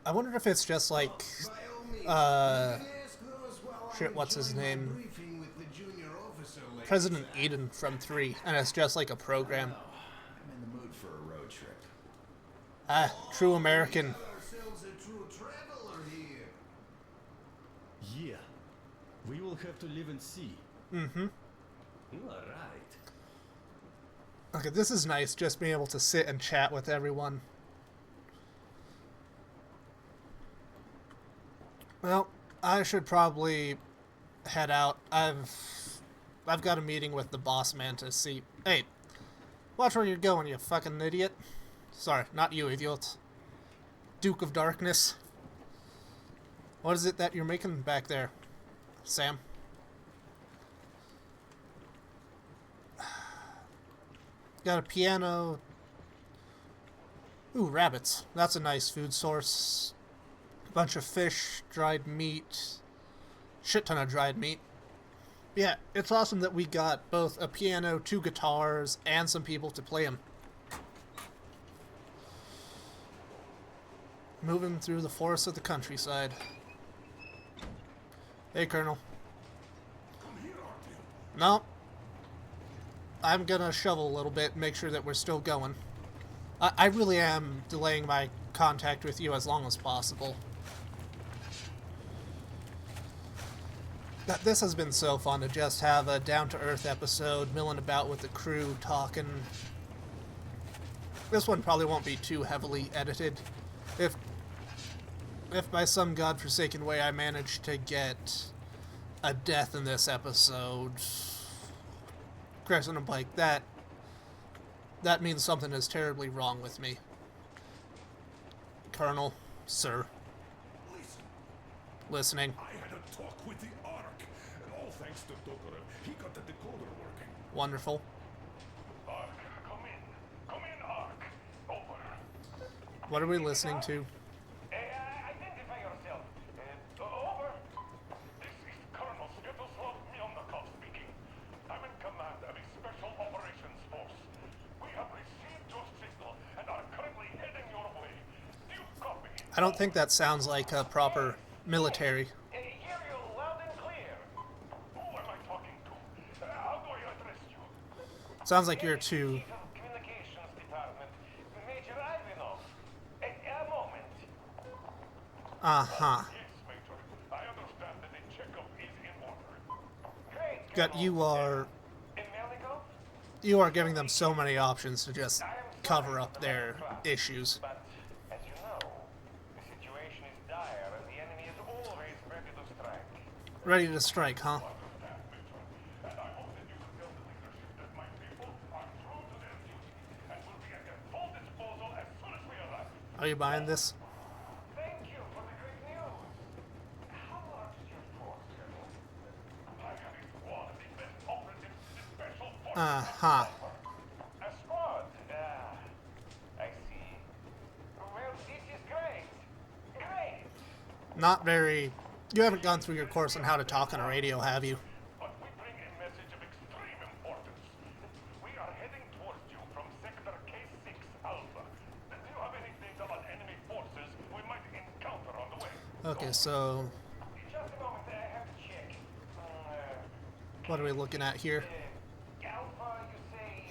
I wonder if it's just like, By all means, you can ask those while shit, I'm what's his enjoying my name? briefing with the junior officer ladies. President Eden from 3, and it's just like a program. I'm in the mood for a road trip. Ah, true American. We got ourselves a true traveler here. Yeah, we will have to live and see. Mm-hmm. You are right. Okay, this is nice, just being able to sit and chat with everyone. Well, I should probably head out. I've got a meeting with the boss man to see. Hey, watch where you're going, you fucking idiot. Sorry, not you, idiot. Duke of Darkness. What is it that you're making back there, Sam? Got a piano. Ooh, rabbits. That's a nice food source. Bunch of fish, dried meat. Shit ton of dried meat. Yeah, it's awesome that we got both a piano, 2 guitars, and some people to play them. Moving through the forests of the countryside. Hey, Colonel. No. I'm gonna shovel a little bit and make sure that we're still going. I really am delaying my contact with you as long as possible. This has been so fun to just have a down-to-earth episode, milling about with the crew, talking. This one probably won't be too heavily edited. If by some godforsaken way I manage to get a death in this episode, crashing a bike, that means something is terribly wrong with me. Colonel, sir. Listen. Listening. I had a talk with the Ark, and all thanks to Tokarev, he got the decoder working. Wonderful. Ark, come in. Come in, Ark. Over. What are we listening to? Identify yourself. Over. This is Colonel Svetoslav Mylnikov speaking. I'm in command of a special operations force. We have received your signal and are currently heading your way. Do you copy? I don't think that sounds like a proper military. Hear you loud and clear. Who am I talking to? How do I address you? Sounds like you're too. Communications Department, Major Ivanov. A moment. Uh-huh. Yes, Major. I understand that the checkup is in order. Great. Got you are giving them so many options to just cover up their issues. But as you know, the situation is dire and the enemy is always ready to strike. Ready to strike, huh? And I hope that you will tell the leadership that my people are true to their duty and will be at their full disposal as soon as we arrive. Are you buying this? Thank you for the great news. How large is your force, Colonel? I have a squad of the best operatives in the special forces. Uh-huh. A squad? I see. Well, this is great. Great. Not very. You haven't gone through your course on how to talk on a radio, have you? But we bring a message of extreme importance. We are heading towards you from Sector K6 Alpha. Do you have any data on enemy forces we might encounter on the way? Okay, so Just a moment, I have to check. what are we looking at here? Alpha, you say,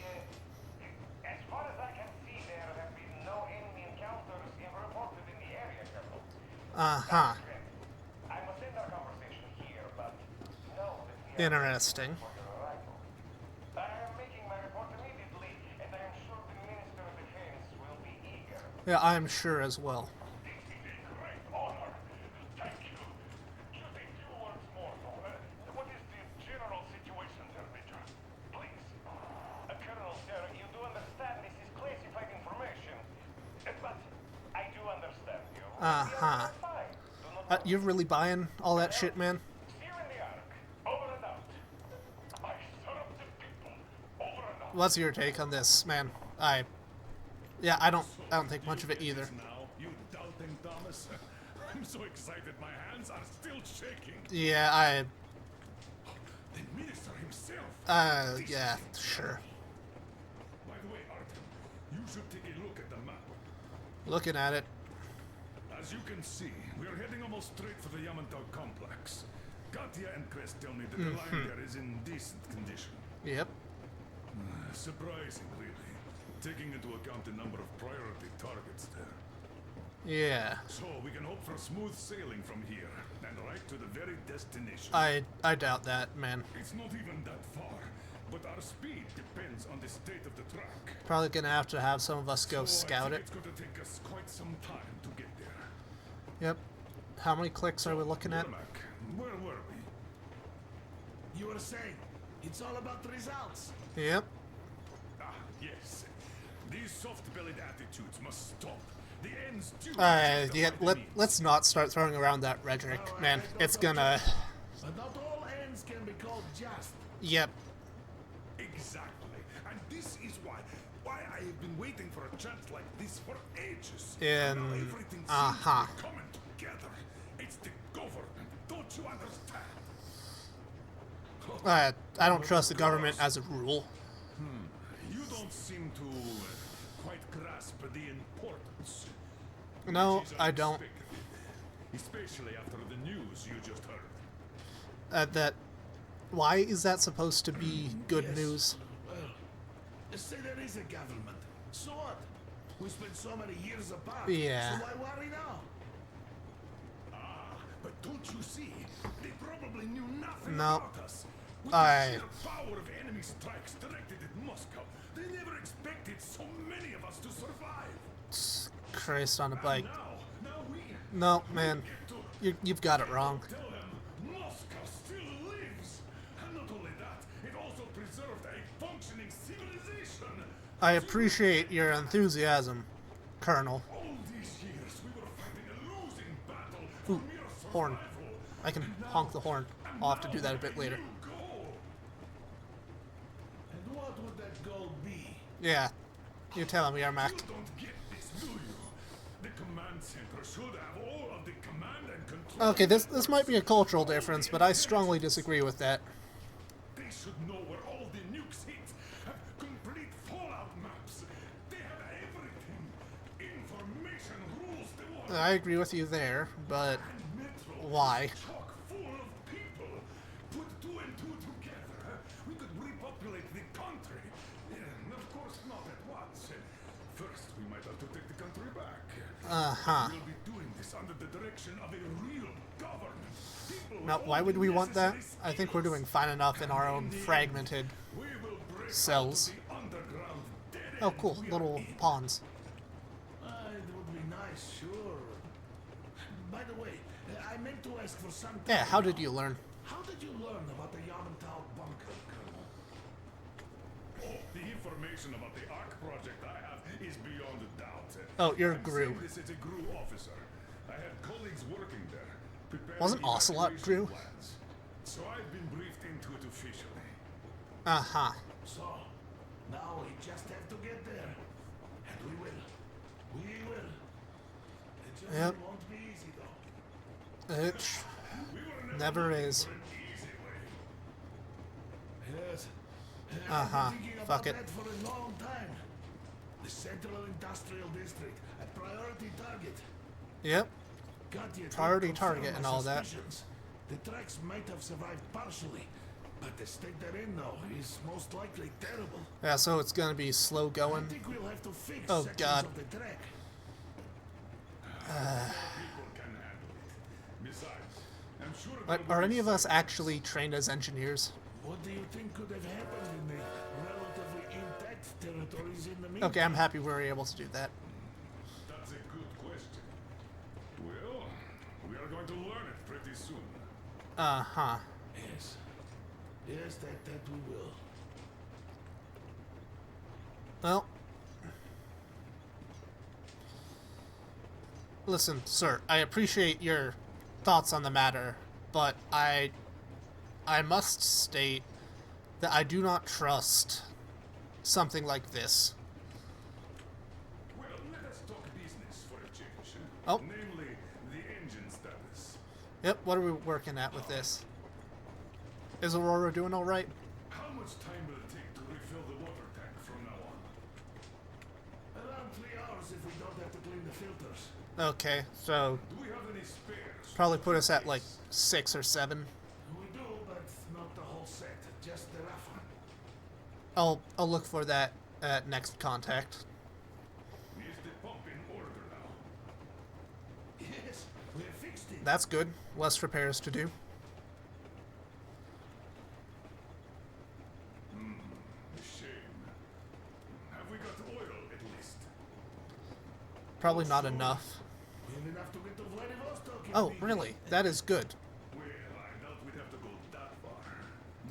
as far as I can see, there have been no enemy encounters reported in the area, Colonel. Uh-huh. I must end our conversation here, but know that we are Interesting. for your arrival. I am making my report immediately, and I am sure the Minister of Defense will be eager. Yeah, I'm sure as well. This is a great honor. Thank you. Just a few words more, though. What is the general situation there, Major? Please. Colonel, sir, you do understand this is classified information. But Uh-huh. You're really buying all that shit, man? See you in the Ark. Over and out. I serve the people. Over and out. What's your take on this, man? Yeah, I don't think much of it either. Now, you doubting Thomas? I'm so excited my hands are still shaking. Yeah, The minister himself. Yeah, sure. By the way, Artem, you should take a look at the map. Looking at it. As you can see, we're heading almost straight for the Yamantau complex. Katya and Crest tell me that the line there is in decent condition. Yep. Surprising, really, taking into account the number of priority targets there. Yeah. So we can hope for smooth sailing from here, and right to the very destination. I doubt that, man. It's not even that far, but our speed depends on the state of the track. Probably gonna have to have some of us go So scout I it. think it's going to take us quite some time to get there. Yep. How many clicks are we looking at? Yermak, where were we? You were saying, it's all about the results. Yep. Ah, yes. These soft-bellied attitudes must stop. The ends do Yeah, justify the means. let's not start throwing around that rhetoric, man. It's gonna... But not all ends can be called just. Yep. Exactly. And this is why I have been waiting for a chance like this for ages. And- Now everything seems uh-huh. to be coming together. It's the government. Don't you understand? I don't trust the government as a rule. You don't seem to quite grasp the importance. No, Which is I don't. unexpected, especially after the news you just heard. Why is that supposed to be good Yes. news? Well, say there is a government. So what? We spent so many years apart. Yeah. So why worry now? Ah, but don't you see? They probably knew nothing No. about us. With I- the sheer power of enemy strikes directed at Moscow, they never expected so many of us to survive. Christ on a bike. Now we No, man. get to You've got it wrong. tell them Moscow still lives. And not only that, it also preserved a functioning civilization. I appreciate your enthusiasm, Colonel. All these years we were fighting a losing battle Ooh, for mere horn. survival. I can honk the horn. I'll have to do that a bit later. And what would that goal be? Yeah. You're telling me, Armac. You don't get this, do you? The command center should have all of the command and control. Okay, this might be a cultural difference, but I strongly disagree with that. They should know where all the nukes hit. Have complete fallout maps. They have everything. Information rules the world. I agree with you there, but Metro why? is chock full of people. Put two and two together, we could repopulate the country. And of course, not at once. First, we might have to take the country back. Uh-huh. We'll be doing this under the direction of a real government. People Now, with why all would the we want that? necessary I think we're skills. doing fine enough in our own fragmented We will break cells. out of the underground dead Oh, end cool. we are Little in. pawns. It would be nice, sure. By the way, I meant to ask for some. Yeah, how did you learn? How did you learn about the Yamantau bunker, Colonel? Oh, the information about the Ark project I have is beyond a doubt. Oh, you're a I'm GRU. saying this as a GRU officer. I had colleagues working there, preparing Wasn't Ocelot evacuation GRU? plans. So I've been briefed into it officially. Uh-huh. So, now we just have to get there. And we will. We will. It just Yep. won't be easy, though. It never is. Yes. Uh-huh. I've been thinking about Fuck it. that for a long time. The Central Industrial District, a priority target. Yep. Katya Priority did confirm target my and all that. suspicions. The tracks might have survived partially, but the state they're in now is most likely terrible. Yeah, so it's gonna be slow I going. think we'll have to fix Oh, sections God. of the track. People can handle it. Besides, I'm sure But there are will be any of us some- actually trained as engineers? What do you think could have happened in the relatively intact territories in the meantime? Okay, I'm happy we were able to do that. That's a good question. Well, we are going to learn it pretty soon. Uh-huh. Yes. Yes, that we will. Well. Listen, sir, I appreciate your thoughts on the matter, but I must state that I do not trust something like this. Well, let us talk business for a change. Oh. Namely, the engine status. Yep, what are we working at with this? Is Aurora doing alright? How much time will it take to refill the water tank from now on? Around 3 hours if we don't have to clean the filters. Okay, so Do we have any spares? probably put us at like 6 or 7. We do, but not the whole set, just the rough one. I'll look for that at next contact. Is the pump in order now? Yes, we fixed it. That's good. Less repairs to do. A shame. Have we got oil at least? Probably not enough. Enough to get to Vladivostok. Oh, really? That is good. Well, I doubt we'd have to go that far.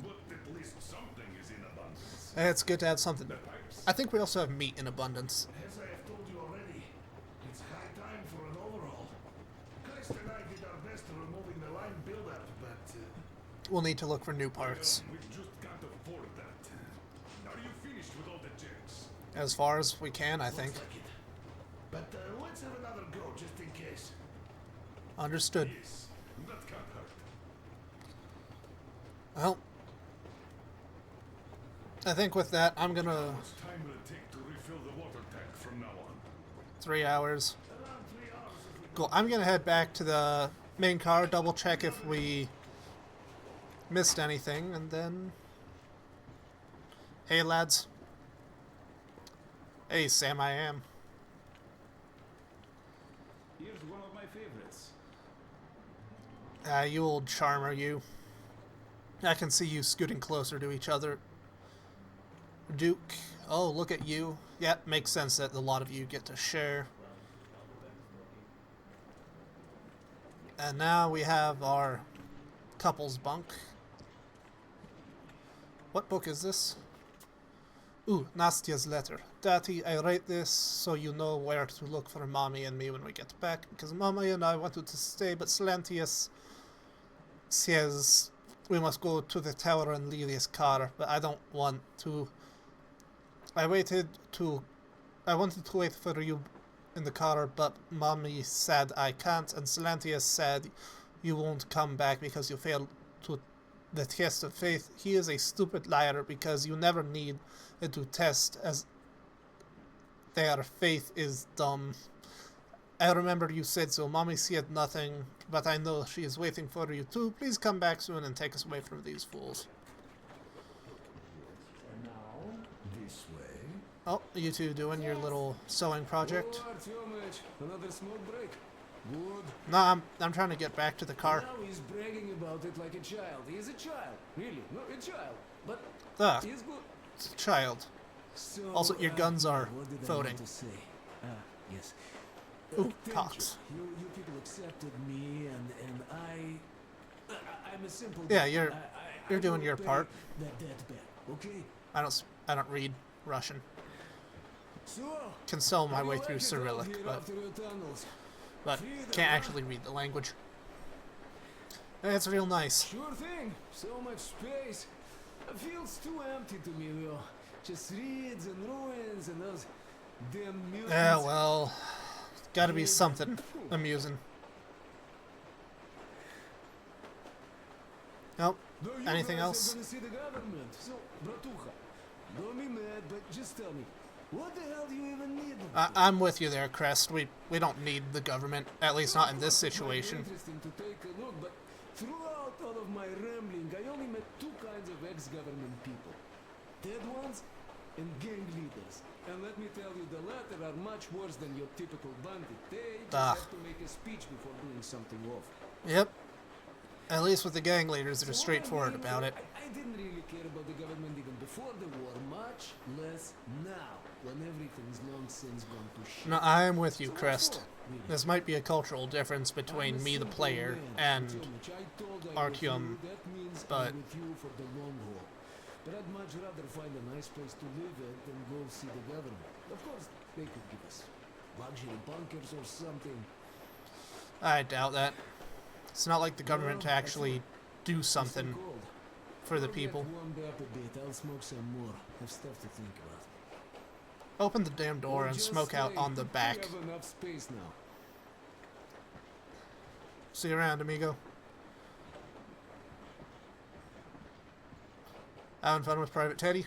But at least something is in abundance. It's good to have something. I think we also have meat in abundance. As I have told you already, it's high time for an overhaul. Christ and I did our best in removing the line buildup, but We'll need to look for new parts. We just can't afford that. Are you finished with all the checks? As far as we can, I think. looks like it. But let's have another go just in case. Understood. Yes, that can't hurt. Well, I think with that, I'm gonna... How much time will it take to refill the water tank from now on? 3 hours. Around 3 hours if we Cool. I'm gonna head back to the main car, double check if we missed anything, and then... Hey, lads. Hey, Sam, I am. Here's one of my favorites. You old charmer, you. I can see you scooting closer to each other. Duke. Oh, look at you. Yep, makes sense that a lot of you get to share. And now we have our couple's bunk. What book is this? Ooh, Nastia's letter. Daddy, I write this so you know where to look for Mommy and me when we get back, because Mommy and I wanted to stay, but Slantius says we must go to the tower and leave his car, but I don't want to. I wanted to wait for you in the car, but Mommy said I can't, and Slantius said you won't come back because you failed to the test of faith. He is a stupid liar because you never need it to test as their faith is dumb. I remember you said so. Mommy said nothing, but I know she is waiting for you too. Please come back soon and take us away from these fools. this way. Oh, you two doing your little sewing project? Another smoke break. Good. No, I'm trying to get back to the car. Now he's bragging about it like a child. He is a child. Really, no, a child. But he's good. It's a child. So, Also, your guns are what did I voting. want to say? Yes. Ooh, Thank Cox. You people accepted me, and I'm a simple. Yeah, guy. you're I doing don't your pay part. That bad, okay? I don't read Russian. So, Can sell my how do way you through like it out Cyrillic, here but after your tunnels? can't actually read the language. It's real nice. Sure thing. So much space. It feels too empty to me, though. Just reeds and ruins and those damn mutants. Yeah, well, gotta be something amusing. Nope. Though you Anything guys are else? gonna see the government. So, bratucha, don't be mad, but just tell me, what the hell do you even need them for? I'm with you there, Crest. We don't need the government, at least not in this It might be situation. interesting to take a look, but throughout all of my rambling, I only met two kinds of ex-government people: dead ones and gang leaders. And let me tell you, the latter are much worse than your typical bandit. They just have to make a speech before doing something awful. Yep. At least with the gang leaders, they're So what I straightforward mean, about it. I didn't really care about the government even before the war, much less now, when everything's long since gone to shit. No, I am with you, So what Crest. for, really? This might be a cultural difference between I'm a me, the simple player, man, and Artyomich. I told I Artyom, with you, that means but I'm with you for the long haul. But I'd much rather find a nice place to live at than go see the government. Of course, they could give us luxury bunkers or something, I doubt that. It's not like the government to actually do something for the people. Warmed up a bit. I'll smoke some more. Have stuff to think about. Open the damn door and smoke out on the back. We have enough space now. See you around, amigo. Having fun with Private Teddy?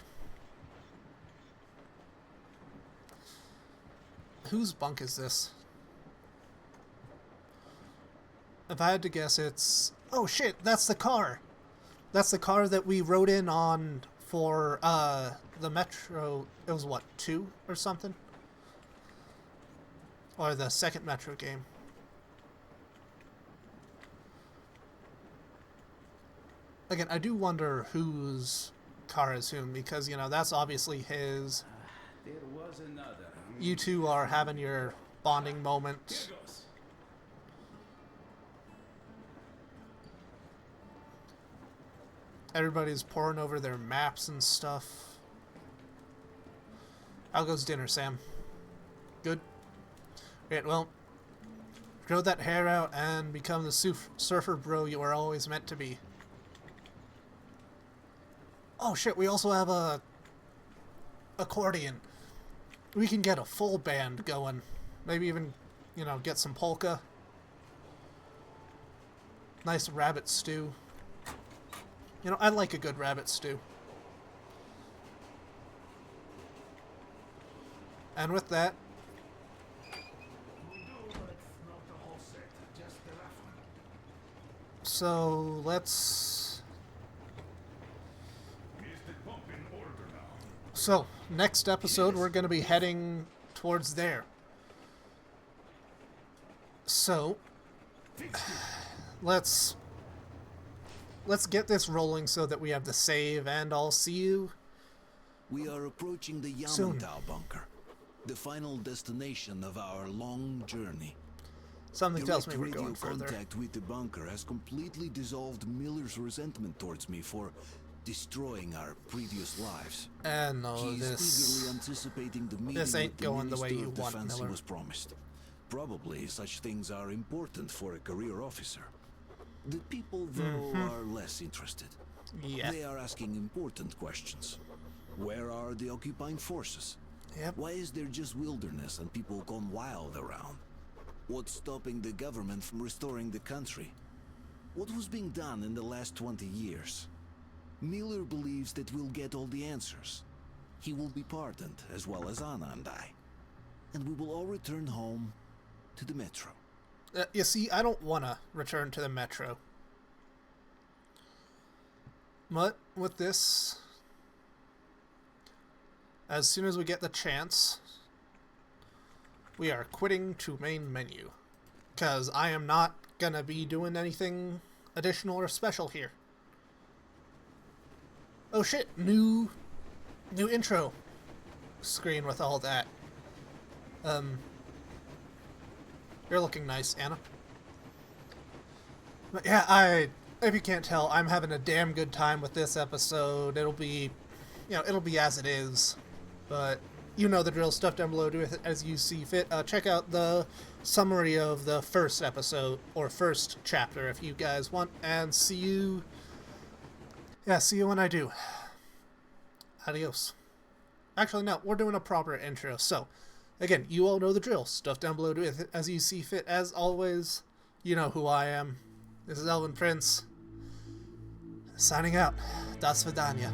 Whose bunk is this? If I had to guess, it's... Oh shit, that's the car! That's the car that we rode in on for, the Metro... It was what, 2 or something? Or the second Metro game. Again, I do wonder whose car is whom, because, you know, that's obviously his. There was another. You two are having your bonding moment. Here goes. Everybody's poring over their maps and stuff. How goes dinner, Sam? Good? Great, well, grow that hair out and become the surfer bro you were always meant to be. Oh shit, we also have a accordion. We can get a full band going. Maybe even, you know, get some polka. Nice rabbit stew. You know, I like a good rabbit stew. And with that, so let's... So, next episode we're going to be heading towards there. So, let's get this rolling so that we have the save, and I'll see you We are approaching the soon. Yamantau bunker, the final destination of our long journey. Something tells me Direct we're going radio further. contact with the bunker has completely dissolved Miller's resentment towards me for destroying our previous lives. And no, He is this eagerly anticipating the meeting this ain't with the going the way Minister you of want, Defense he Miller. was promised. Probably such things are important for a career officer. The people, though, are less interested. Yeah. They are asking important questions. Where are the occupying forces? Yep. Why is there just wilderness and people gone wild around? What's stopping the government from restoring the country? What was being done in the last 20 years? Miller believes that we'll get all the answers. He will be pardoned, as well as Anna and I. And we will all return home to the Metro. You see, I don't want to return to the Metro. But with this, as soon as we get the chance, we are quitting to main menu. Because I am not going to be doing anything additional or special here. Oh shit, new intro screen with all that. You're looking nice, Anna. But yeah, if you can't tell, I'm having a damn good time with this episode. It'll be, you know, it'll be as it is. But you know the drill. Stuff down below, do it as you see fit. Check out the summary of the first episode, or first chapter, if you guys want. And see you when I do. Adios. Actually, no, we're doing a proper intro. So, again, you all know the drill. Stuff down below, do it as you see fit. As always, you know who I am. This is Elvin Prince. Signing out. Das Vidania.